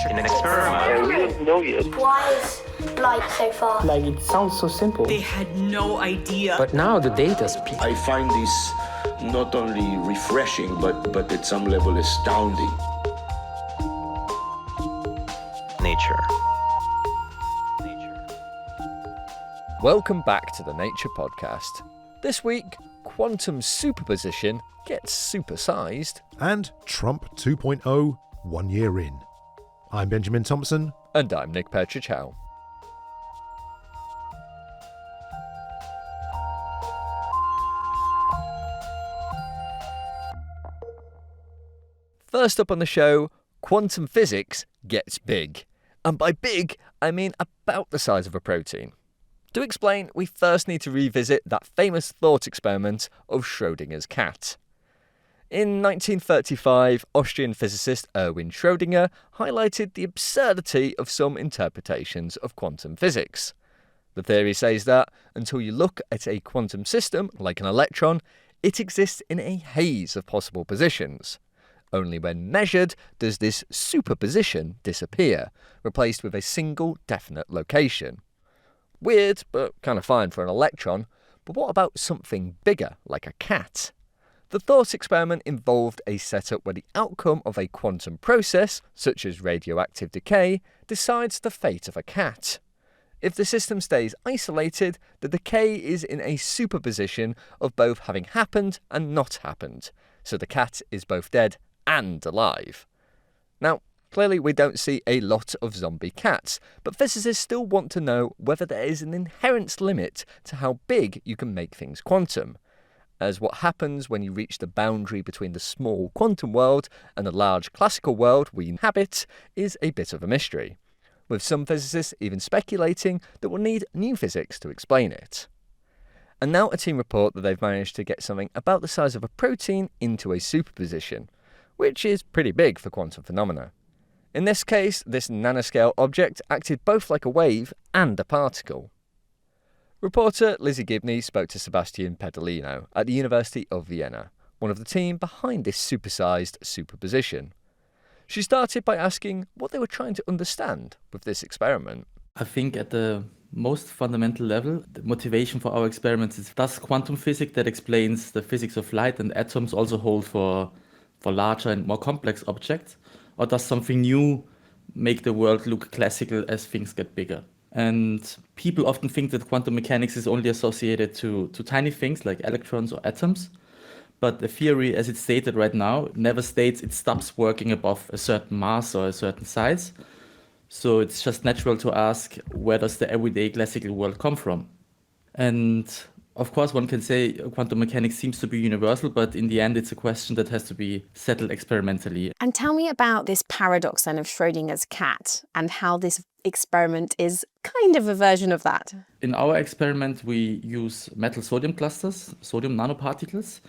In an experiment. We don't know yet. Why is light so far? Like, it sounds so simple. They had no idea. But now the data speaks. I find this not only refreshing, but at some level astounding. Nature. Welcome back to the Nature Podcast. This week, quantum superposition gets supersized. And Trump 2.0 1 year in. I'm Benjamin Thompson. And I'm Nick Petrichow. First up on the show, quantum physics gets big. And by big, I mean about the size of a protein. To explain, we first need to revisit that famous thought experiment of Schrödinger's cat. In 1935, Austrian physicist Erwin Schrödinger highlighted the absurdity of some interpretations of quantum physics. The theory says that, until you look at a quantum system, like an electron, it exists in a haze of possible positions. Only when measured does this superposition disappear, replaced with a single definite location. Weird, but kind of fine for an electron, but what about something bigger, like a cat? The thought experiment involved a setup where the outcome of a quantum process, such as radioactive decay, decides the fate of a cat. If the system stays isolated, the decay is in a superposition of both having happened and not happened, so the cat is both dead and alive. Now, clearly we don't see a lot of zombie cats, but physicists still want to know whether there is an inherent limit to how big you can make things quantum, as what happens when you reach the boundary between the small quantum world and the large classical world we inhabit is a bit of a mystery, with some physicists even speculating that we'll need new physics to explain it. And now a team report that they've managed to get something about the size of a protein into a superposition, which is pretty big for quantum phenomena. In this case, this nanoscale object acted both like a wave and a particle. Reporter Lizzie Gibney spoke to Sebastian Pedalino at the University of Vienna, one of the team behind this supersized superposition. She started by asking what they were trying to understand with this experiment. I think at the most fundamental level, the motivation for our experiments is, does quantum physics that explains the physics of light and atoms also hold for larger and more complex objects? Or does something new make the world look classical as things get bigger? And people often think that quantum mechanics is only associated to tiny things like electrons or atoms. But the theory, as it's stated right now, never states it stops working above a certain mass or a certain size. So it's just natural to ask, where does the everyday classical world come from? And of course, one can say quantum mechanics seems to be universal, but in the end, it's a question that has to be settled experimentally. And tell me about this paradox then of Schrödinger's cat and how this experiment is kind of a version of that. In our experiment, we use metal sodium clusters, sodium nanoparticles,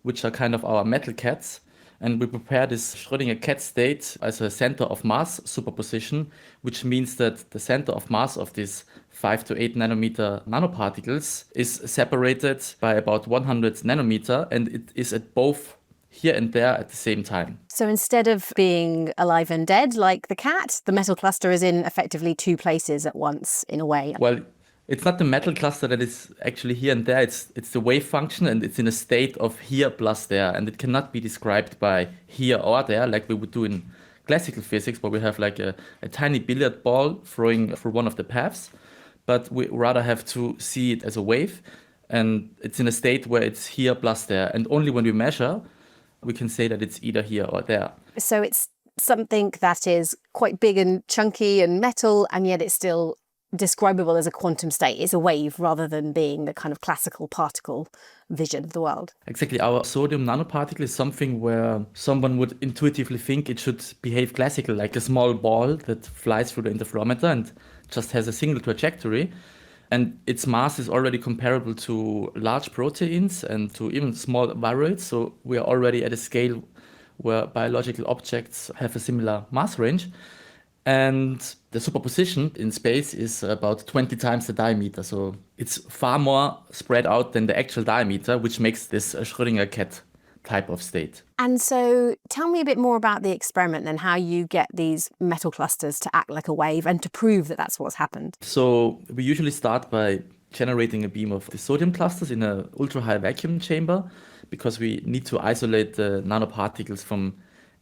which are kind of our metal cats. And we prepare this Schrödinger cat state as a center of mass superposition, which means that the center of mass of these 5 to 8 nanometer nanoparticles is separated by about 100 nanometer, and it is at both here and there at the same time. So instead of being alive and dead like the cat, the metal cluster is in effectively two places at once, in a way. Well, it's not the metal cluster that is actually here and there, it's the wave function, and it's in a state of here plus there, and it cannot be described by here or there like we would do in classical physics, where we have like a tiny billiard ball throwing through one of the paths, but we rather have to see it as a wave, and it's in a state where it's here plus there, and only when we measure, we can say that it's either here or there. So it's something that is quite big and chunky and metal, and yet it's still describable as a quantum state. It's a wave rather than being the kind of classical particle vision of the world. Exactly. Our sodium nanoparticle is something where someone would intuitively think it should behave classical, like a small ball that flies through the interferometer and just has a single trajectory. And its mass is already comparable to large proteins and to even small viroids. So we are already at a scale where biological objects have a similar mass range. And the superposition in space is about 20 times the diameter. So it's far more spread out than the actual diameter, which makes this Schrödinger cat type of state. And so tell me a bit more about the experiment and how you get these metal clusters to act like a wave and to prove that that's what's happened. So we usually start by generating a beam of the sodium clusters in an ultra-high vacuum chamber, because we need to isolate the nanoparticles from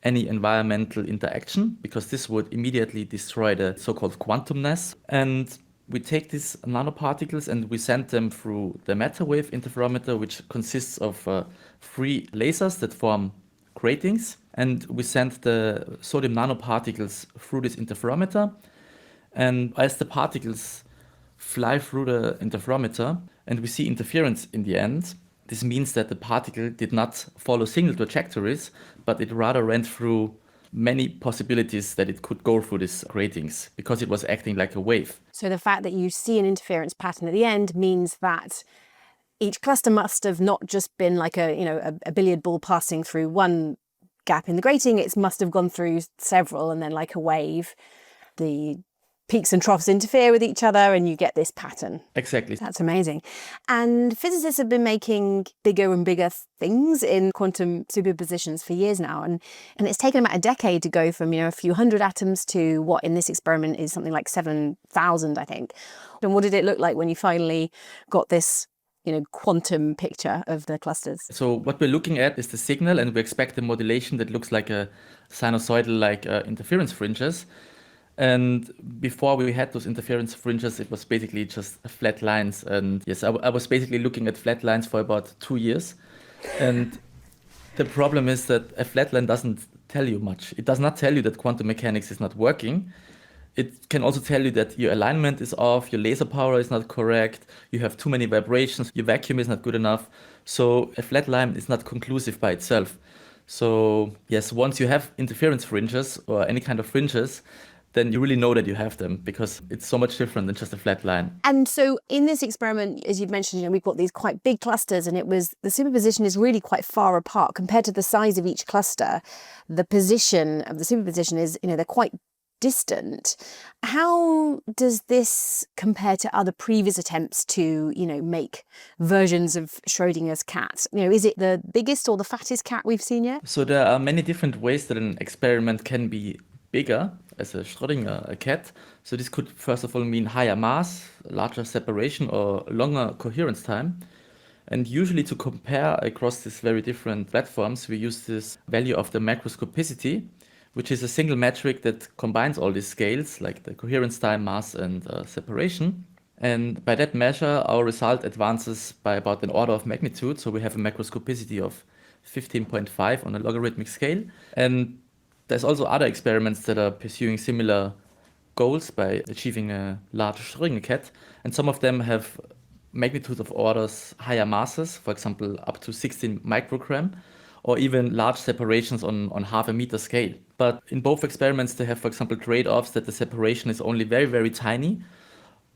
any environmental interaction, because this would immediately destroy the so-called quantumness. And we take these nanoparticles and we send them through the matter wave interferometer, which consists of 3 lasers that form gratings. And we send the sodium nanoparticles through this interferometer. And as the particles fly through the interferometer and we see interference in the end, this means that the particle did not follow single trajectories, but it rather went through many possibilities that it could go through these gratings, because it was acting like a wave. So the fact that you see an interference pattern at the end means that each cluster must have not just been like a billiard ball passing through one gap in the grating, it must have gone through several, and then like a wave, the peaks and troughs interfere with each other and you get this pattern. Exactly. That's amazing. And physicists have been making bigger and bigger things in quantum superpositions for years now. And it's taken about a decade to go from, a few hundred atoms to what in this experiment is something like 7,000, I think. And what did it look like when you finally got this quantum picture of the clusters? So what we're looking at is the signal, and we expect a modulation that looks like a sinusoidal, like interference fringes. And before we had those interference fringes, it was basically just flat lines. And yes, I was basically looking at flat lines for about 2 years. And the problem is that a flat line doesn't tell you much. It does not tell you that quantum mechanics is not working. It can also tell you that your alignment is off, your laser power is not correct, you have too many vibrations, your vacuum is not good enough. So a flat line is not conclusive by itself. So yes, once you have interference fringes or any kind of fringes, then you really know that you have them, because it's so much different than just a flat line. And so in this experiment, as you've mentioned, we've got these quite big clusters, and the superposition is really quite far apart compared to the size of each cluster. The position of the superposition is, they're quite distant. How does this compare to other previous attempts to, make versions of Schrödinger's cat? Is it the biggest or the fattest cat we've seen yet? So there are many different ways that an experiment can be bigger as a Schrödinger cat. So this could first of all mean higher mass, larger separation, or longer coherence time. And usually to compare across these very different platforms, we use this value of the macroscopicity, which is a single metric that combines all these scales, like the coherence time, mass, and separation. And by that measure, our result advances by about an order of magnitude. So we have a macroscopicity of 15.5 on a logarithmic scale. And there's also other experiments that are pursuing similar goals by achieving a large Schrödinger cat. And some of them have magnitude of orders higher masses, for example, up to 16 microgram, or even large separations on half a meter scale. But in both experiments, they have, for example, trade-offs that the separation is only very, very tiny,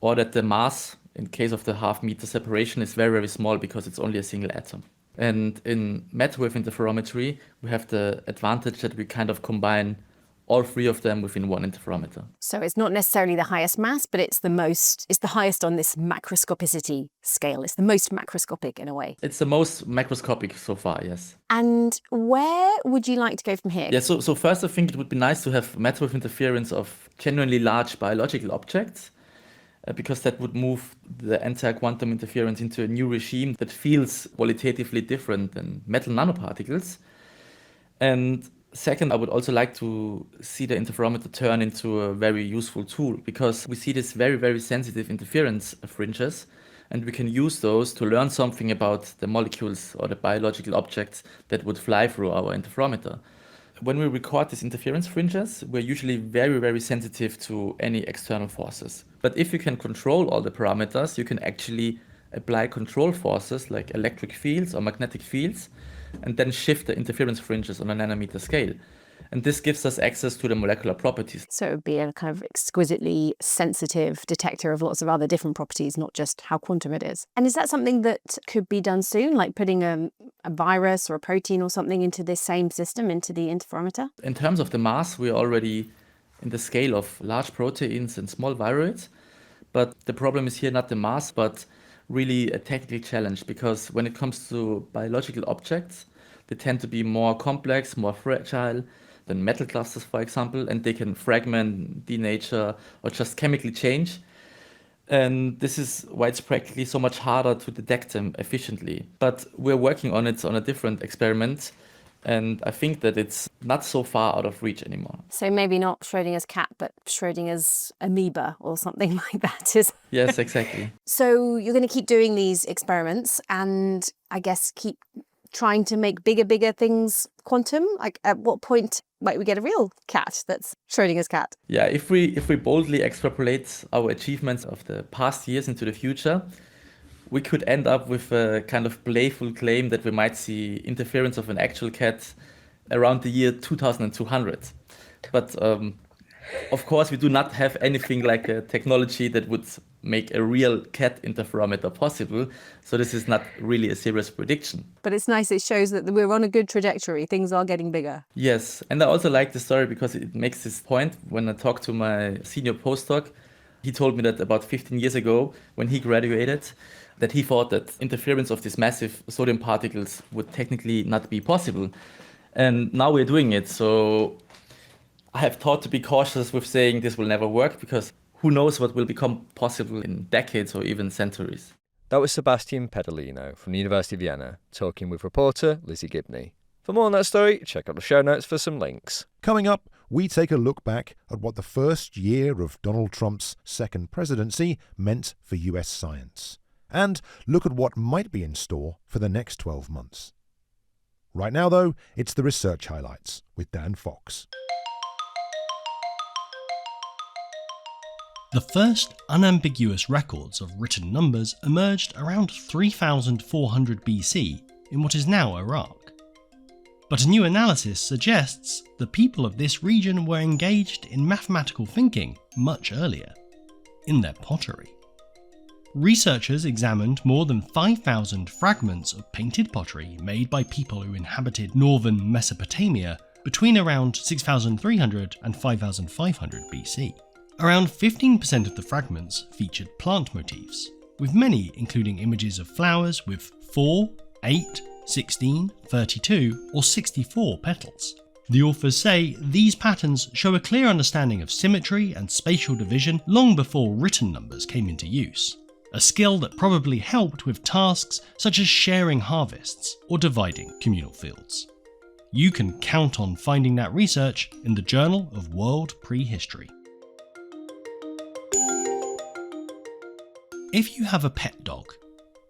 or that the mass, in case of the half meter separation, is very, very small because it's only a single atom. And in matter wave interferometry, we have the advantage that we kind of combine all 3 of them within one interferometer. So it's not necessarily the highest mass, but it's the highest on this macroscopicity scale. It's the most macroscopic in a way. It's the most macroscopic so far, yes. And where would you like to go from here? Yeah, so first I think it would be nice to have matter wave interference of genuinely large biological objects, because that would move the entire quantum interference into a new regime that feels qualitatively different than metal nanoparticles. And second, I would also like to see the interferometer turn into a very useful tool, because we see this very, very sensitive interference fringes, and we can use those to learn something about the molecules or the biological objects that would fly through our interferometer. When we record these interference fringes, we're usually very, very sensitive to any external forces. But if you can control all the parameters, you can actually apply control forces like electric fields or magnetic fields, and then shift the interference fringes on a nanometer scale. And this gives us access to the molecular properties. So it would be a kind of exquisitely sensitive detector of lots of other different properties, not just how quantum it is. And is that something that could be done soon, like putting a virus or a protein or something into this same system, into the interferometer? In terms of the mass, we're already in the scale of large proteins and small viroids. But the problem is here not the mass, but really a technical challenge, because when it comes to biological objects, They tend to be more complex, more fragile than metal clusters, for example, and they can fragment, denature, or just chemically change. And this is why it's practically so much harder to detect them efficiently. But we're working on it on a different experiment, and I think that it's not so far out of reach anymore. So maybe not Schrödinger's cat, but Schrödinger's amoeba or something like that. Yes, exactly. So you're going to keep doing these experiments and I guess keep trying to make bigger things quantum? Like at what point might we get a real cat that's Schrödinger's cat? Yeah, if we boldly extrapolate our achievements of the past years into the future, we could end up with a kind of playful claim that we might see interference of an actual cat around the year 2200. But of course, we do not have anything like a technology that would make a real cat interferometer possible. So this is not really a serious prediction. But it's nice, it shows that we're on a good trajectory. Things are getting bigger. Yes, and I also like the story because it makes this point. When I talked to my senior postdoc, he told me that about 15 years ago, when he graduated, that he thought that interference of these massive sodium particles would technically not be possible. And now we're doing it. So I have taught to be cautious with saying this will never work, because who knows what will become possible in decades or even centuries. That was Sebastian Pedalino from the University of Vienna talking with reporter Lizzie Gibney. For more on that story, check out the show notes for some links. Coming up, we take a look back at what the first year of Donald Trump's second presidency meant for US science, and look at what might be in store for the next 12 months. Right now, though, it's the research highlights with Dan Fox. The first unambiguous records of written numbers emerged around 3400 BC in what is now Iraq. But a new analysis suggests the people of this region were engaged in mathematical thinking much earlier, in their pottery. Researchers examined more than 5,000 fragments of painted pottery made by people who inhabited northern Mesopotamia between around 6,300 and 5,500 BC. Around 15% of the fragments featured plant motifs, with many including images of flowers with 4, 8, 16, 32 or 64 petals. The authors say these patterns show a clear understanding of symmetry and spatial division long before written numbers came into use, a skill that probably helped with tasks such as sharing harvests or dividing communal fields. You can count on finding that research in the Journal of World Prehistory. If you have a pet dog,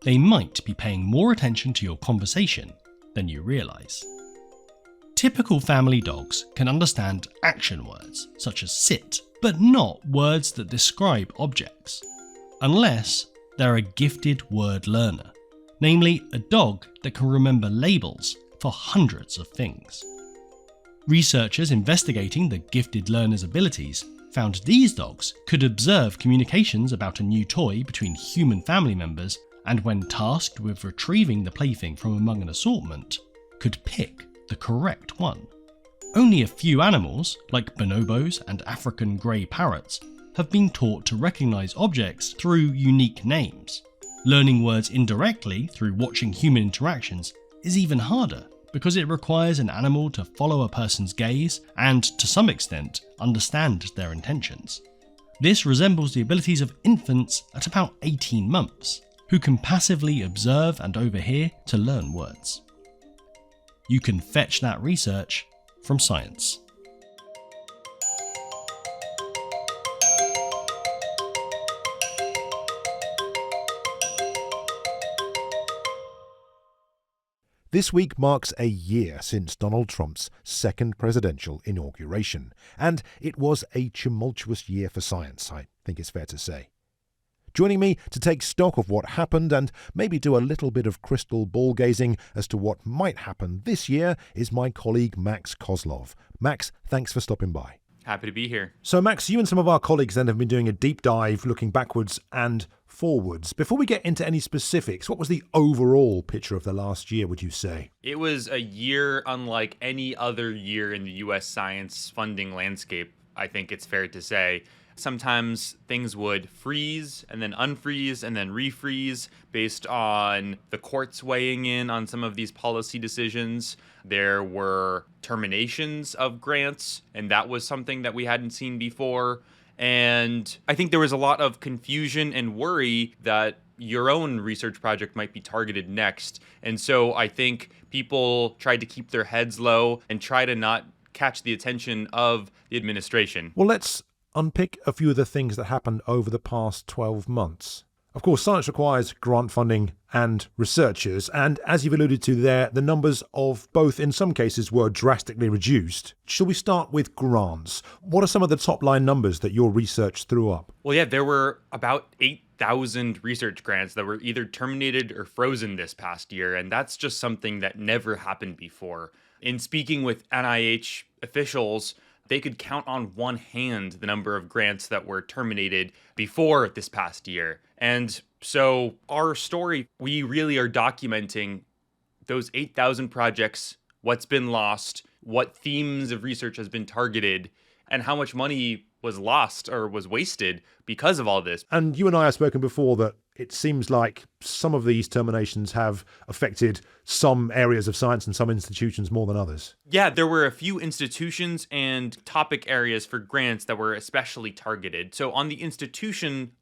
they might be paying more attention to your conversation than you realise. Typical family dogs can understand action words such as sit, but not words that describe objects, unless they're a gifted word learner, namely a dog that can remember labels for hundreds of things. Researchers investigating the gifted learner's abilities found these dogs could observe communications about a new toy between human family members, and when tasked with retrieving the plaything from among an assortment, could pick the correct one. Only a few animals, like bonobos and African grey parrots, have been taught to recognise objects through unique names. Learning words indirectly through watching human interactions is even harder, because it requires an animal to follow a person's gaze and, to some extent, understand their intentions. This resembles the abilities of infants at about 18 months, who can passively observe and overhear to learn words. You can fetch that research from Science. This week marks a year since Donald Trump's second presidential inauguration, and it was a tumultuous year for science, I think it's fair to say. Joining me to take stock of what happened and maybe do a little bit of crystal ball gazing as to what might happen this year is my colleague Max Kozlov. Max, thanks for stopping by. Happy to be here. So Max, you and some of our colleagues then have been doing a deep dive looking backwards and forwards. Before we get into any specifics, what was the overall picture of the last year, would you say? It was a year unlike any other year in the U.S. science funding landscape, I think it's fair to say. Sometimes things would freeze and then unfreeze and then refreeze based on the courts weighing in on some of these policy decisions. There were terminations of grants, and that was something that we hadn't seen before. And I think there was a lot of confusion and worry that your own research project might be targeted next. And so I think people tried to keep their heads low and try to not catch the attention of the administration. Well, let's unpick a few of the things that happened over the past 12 months. Of course, science requires grant funding and researchers, and as you've alluded to there, the numbers of both in some cases were drastically reduced. Shall we start with grants? What are some of the top line numbers that your research threw up? Well, yeah, there were about 8,000 research grants that were either terminated or frozen this past year, and that's just something that never happened before. In speaking with NIH officials, they could count on one hand the number of grants that were terminated before this past year. And so our story, we really are documenting those 8,000 projects, what's been lost, what themes of research has been targeted, and how much money was lost or was wasted because of all this. And you and I have spoken before that it seems like some of these terminations have affected some areas of science and some institutions more than others. Yeah, there were a few institutions and topic areas for grants that were especially targeted. So on the institution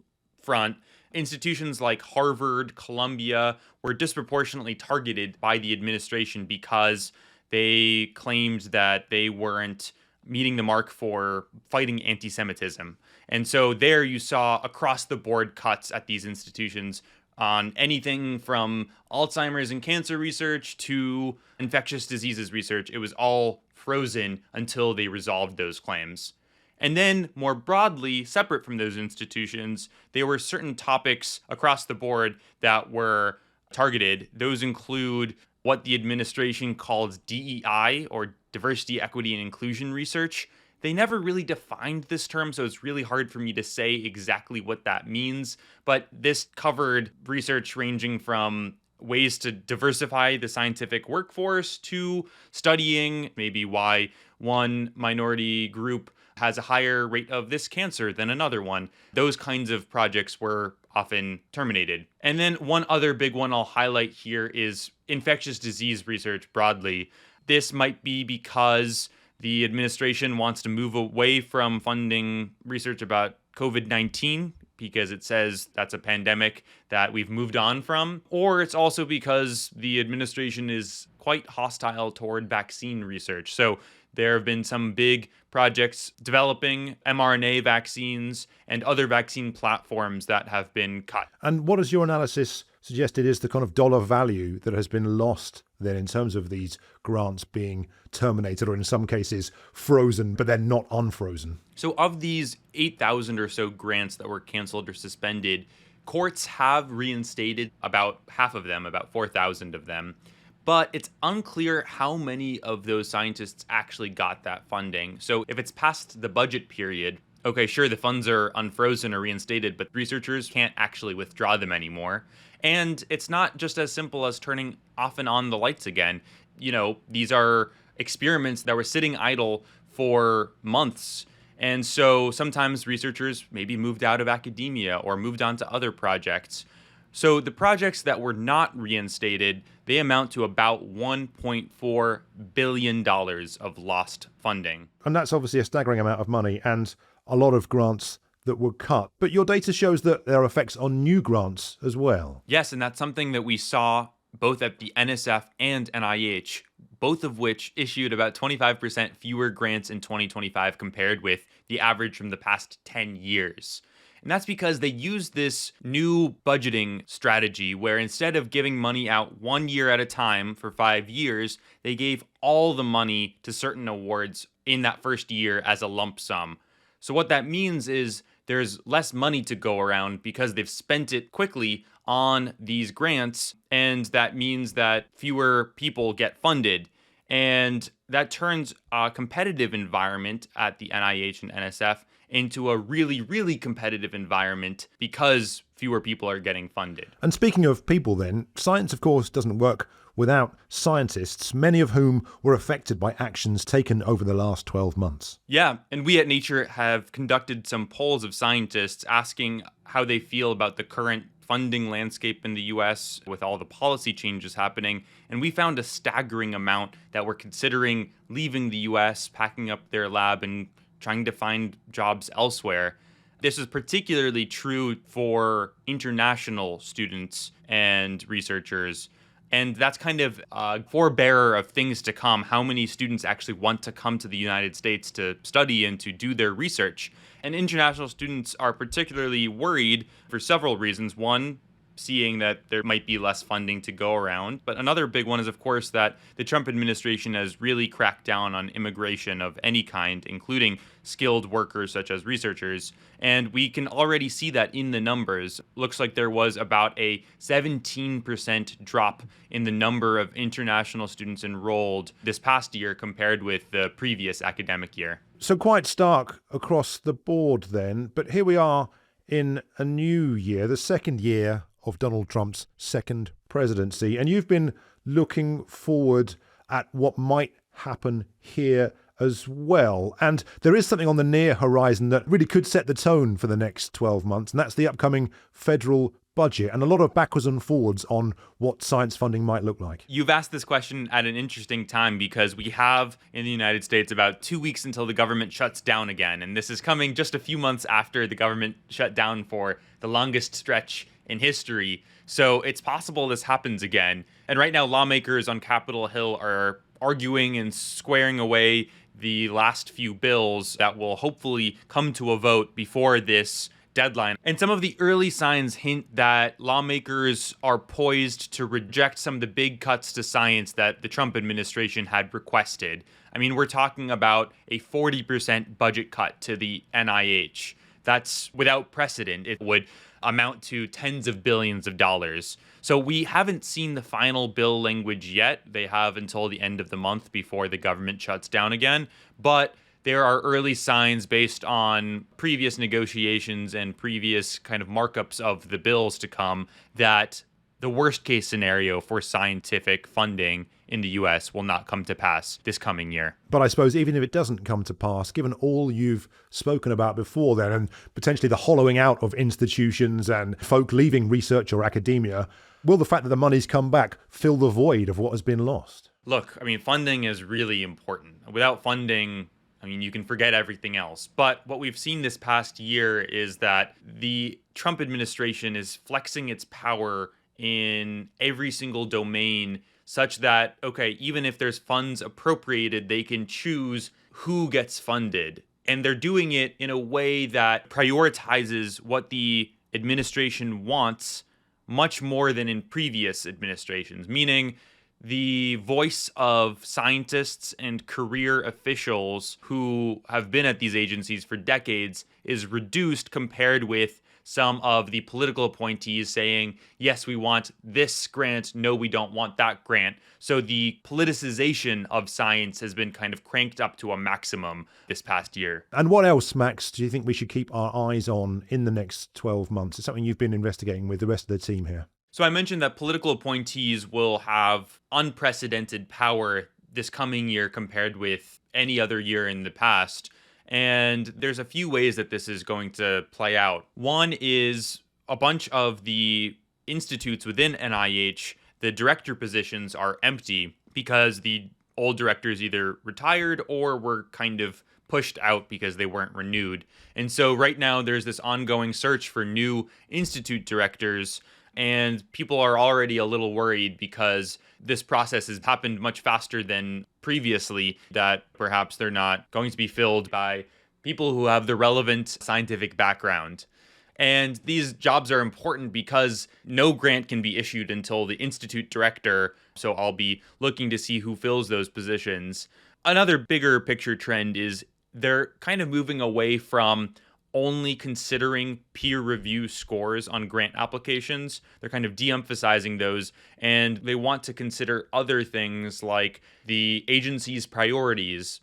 front, institutions like Harvard, Columbia were disproportionately targeted by the administration because they claimed that they weren't meeting the mark for fighting anti-Semitism. And so there you saw across the board cuts at these institutions on anything from Alzheimer's and cancer research to infectious diseases research. It was all frozen until they resolved those claims. And then more broadly, separate from those institutions, there were certain topics across the board that were targeted. Those include what the administration calls DEI, or diversity, equity, and inclusion research. They never really defined this term, so it's really hard for me to say exactly what that means. But this covered research ranging from ways to diversify the scientific workforce to studying maybe why one minority group has a higher rate of this cancer than another one. Those kinds of projects were often terminated. And then one other big one I'll highlight here is infectious disease research broadly. This might be because the administration wants to move away from funding research about COVID-19 because it says that's a pandemic that we've moved on from, or it's also because the administration is quite hostile toward vaccine research. So there have been some big projects developing mRNA vaccines and other vaccine platforms that have been cut. And what has your analysis suggested is the kind of dollar value that has been lost then in terms of these grants being terminated or in some cases frozen, but then not unfrozen? So of these 8,000 or so grants that were canceled or suspended, courts have reinstated about half of them, about 4,000 of them. But it's unclear how many of those scientists actually got that funding. So if it's past the budget period, okay, sure, the funds are unfrozen or reinstated, but researchers can't actually withdraw them anymore. And it's not just as simple as turning off and on the lights again. You know, these are experiments that were sitting idle for months. And so sometimes researchers maybe moved out of academia or moved on to other projects. So the projects that were not reinstated, they amount to about $1.4 billion of lost funding. And that's obviously a staggering amount of money and a lot of grants that were cut. But your data shows that there are effects on new grants as well. Yes, and that's something that we saw both at the NSF and NIH, both of which issued about 25% fewer grants in 2025 compared with the average from the past 10 years. And that's because they used this new budgeting strategy where instead of giving money out 1 year at a time for 5 years, they gave all the money to certain awards in that first year as a lump sum. So what that means is there's less money to go around because they've spent it quickly on these grants, and that means that fewer people get funded. And that turns a competitive environment at the NIH and NSF into a really, really competitive environment because fewer people are getting funded. And speaking of people then, science of course doesn't work without scientists, many of whom were affected by actions taken over the last 12 months. Yeah, and we at Nature have conducted some polls of scientists asking how they feel about the current funding landscape in the US with all the policy changes happening, and we found a staggering amount that were considering leaving the US, packing up their lab, and trying to find jobs elsewhere. This is particularly true for international students and researchers. And that's kind of a forebearer of things to come, how many students actually want to come to the United States to study and to do their research. And international students are particularly worried for several reasons. One, seeing that there might be less funding to go around. But another big one is, of course, that the Trump administration has really cracked down on immigration of any kind, including skilled workers such as researchers. And we can already see that in the numbers. Looks like there was about a 17% drop in the number of international students enrolled this past year compared with the previous academic year. So quite stark across the board then. But here we are in a new year, the second year of Donald Trump's second presidency. And you've been looking forward at what might happen here as well. And there is something on the near horizon that really could set the tone for the next 12 months, and that's the upcoming federal budget and a lot of backwards and forwards on what science funding might look like. You've asked this question at an interesting time because we have in the United States about 2 weeks until the government shuts down again. And this is coming just a few months after the government shut down for the longest stretch in history. So it's possible this happens again. And right now, lawmakers on Capitol Hill are arguing and squaring away the last few bills that will hopefully come to a vote before this deadline. And some of the early signs hint that lawmakers are poised to reject some of the big cuts to science that the Trump administration had requested. I mean, we're talking about a 40% budget cut to the NIH. That's without precedent. It would amount to tens of billions of dollars. So we haven't seen the final bill language yet. They have until the end of the month before the government shuts down again. But there are early signs based on previous negotiations and previous kind of markups of the bills to come that the worst case scenario for scientific funding in the US will not come to pass this coming year. But I suppose even if it doesn't come to pass, given all you've spoken about before then, and potentially the hollowing out of institutions and folk leaving research or academia, will the fact that the money's come back fill the void of what has been lost? Look, I mean, funding is really important. Without funding, I mean, you can forget everything else. But what we've seen this past year is that the Trump administration is flexing its power in every single domain such that, okay, even if there's funds appropriated, they can choose who gets funded. And they're doing it in a way that prioritizes what the administration wants much more than in previous administrations, meaning the voice of scientists and career officials who have been at these agencies for decades is reduced compared with some of the political appointees saying, yes, we want this grant, no, we don't want that grant. So the politicization of science has been kind of cranked up to a maximum this past year. And what else, Max, do you think we should keep our eyes on in the next 12 months? It's something you've been investigating with the rest of the team here. So I mentioned that political appointees will have unprecedented power this coming year compared with any other year in the past. And there's a few ways that this is going to play out. One is a bunch of the institutes within NIH, the director positions are empty because the old directors either retired or were kind of pushed out because they weren't renewed. And so right now there's this ongoing search for new institute directors. And people are already a little worried because this process has happened much faster than previously, that perhaps they're not going to be filled by people who have the relevant scientific background. And these jobs are important because no grant can be issued until the institute director. So I'll be looking to see who fills those positions. Another bigger picture trend is they're kind of moving away from only considering peer review scores on grant applications. They're kind of de-emphasizing those, and they want to consider other things like the agency's priorities,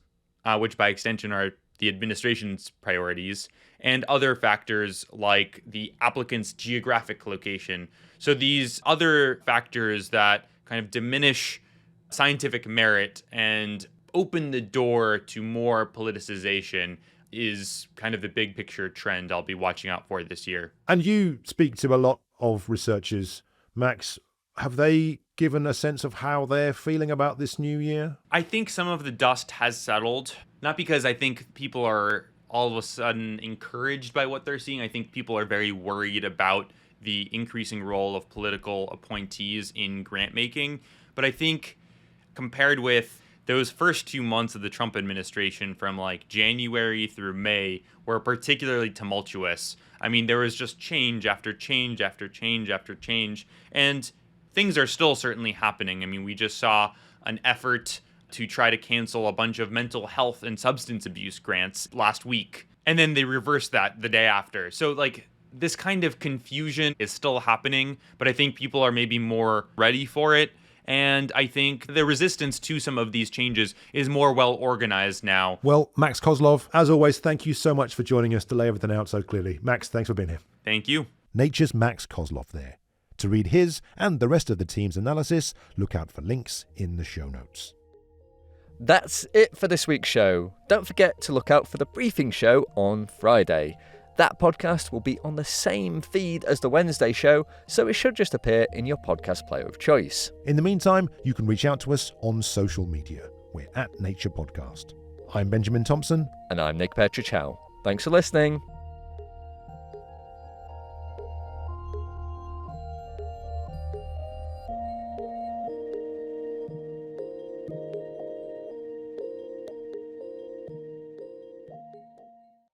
which by extension are the administration's priorities, and other factors like the applicant's geographic location. So these other factors that kind of diminish scientific merit and open the door to more politicization is kind of the big picture trend I'll be watching out for this year. And you speak to a lot of researchers, Max. Have they given a sense of how they're feeling about this new year? I think some of the dust has settled, not because I think people are all of a sudden encouraged by what they're seeing. I think people are very worried about the increasing role of political appointees in grant making. But I think compared with those first 2 months of the Trump administration from like January through May were particularly tumultuous. I mean, there was just change after change after change after change. And things are still certainly happening. I mean, we just saw an effort to try to cancel a bunch of mental health and substance abuse grants last week. And then they reversed that the day after. So like this kind of confusion is still happening, but I think people are maybe more ready for it. And I think the resistance to some of these changes is more well organized now. Well, Max Kozlov, as always, thank you so much for joining us to lay everything out so clearly. Max, thanks for being here. Thank you. Nature's Max Kozlov there. To read his and the rest of the team's analysis, look out for links in the show notes. That's it for this week's show. Don't forget to look out for the briefing show on Friday. That podcast will be on the same feed as the Wednesday show, so it should just appear in your podcast player of choice. In the meantime, you can reach out to us on social media. We're at Nature Podcast. I'm Benjamin Thompson. And I'm Nick Petrichow. Thanks for listening.